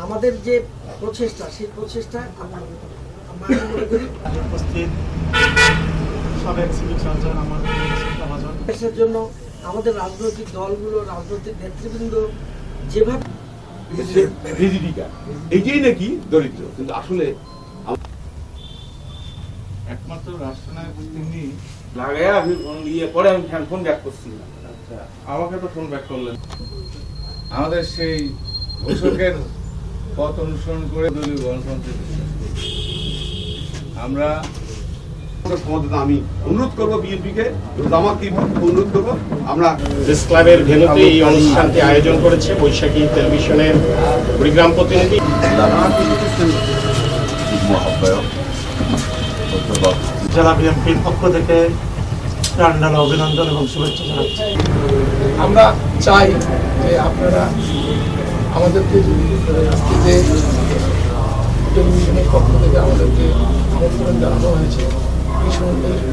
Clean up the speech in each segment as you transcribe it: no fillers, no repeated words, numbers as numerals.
আমাদের যে প্রচেষ্টা সেই প্রচেষ্টা দেশের জন্য আমাদের রাজনৈতিক দলগুলো রাজনৈতিক নেতৃবৃন্দ যেভাবে এটাই নাকি দরিদ্র, কিন্তু আসলে একমাত্র রাষ্ট্রনায়ক তিনি লাগাইয়া আমি ফোন দিয়ে পরে আমি ফোন ব্যাক করছি। আচ্ছা, আমাকে তো ফোন ব্যাক করলেন। আমাদের সেই ঘোষকের পথ অনুসরণ করে দলীয় গণতন্ত্রে আমরা আমি অনুরোধ করবো বিএনপিকে, আমাকে অনুরোধ করবো, আমরা প্রেস ক্লাবের ভেন্যুতে এই অনুষ্ঠানটি আয়োজন করেছে বৈশাখী টেলিভিশনের কুড়িগ্রাম প্রতিনিধি। জেলা বিএনপির পক্ষ থেকে প্রাণঢালা অভিনন্দন এবং শুভেচ্ছা জানাচ্ছি। আমরা চাই যে আপনারা আমাদেরকে যে টেলিভিশনের পক্ষ থেকে আমাদেরকে আমন্ত্রণ জানানো হয়েছে, এই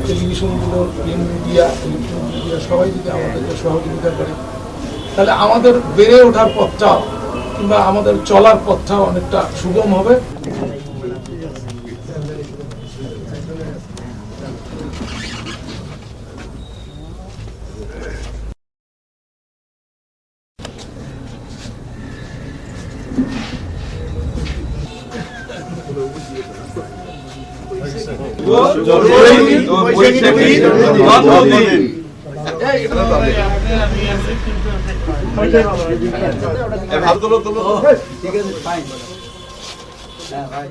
টেলিভিশনগুলো, প্রিন্ট মিডিয়া, ইলেকট্রনিক মিডিয়া সবাই যদি আমাদেরকে সহযোগিতা করে, তাহলে আমাদের বেড়ে ওঠার পথটাও কিংবা আমাদের চলার পথটাও অনেকটা সুগম হবে। ভালো, ঠিক আছে, ফাইন। হ্যাঁ ভাই।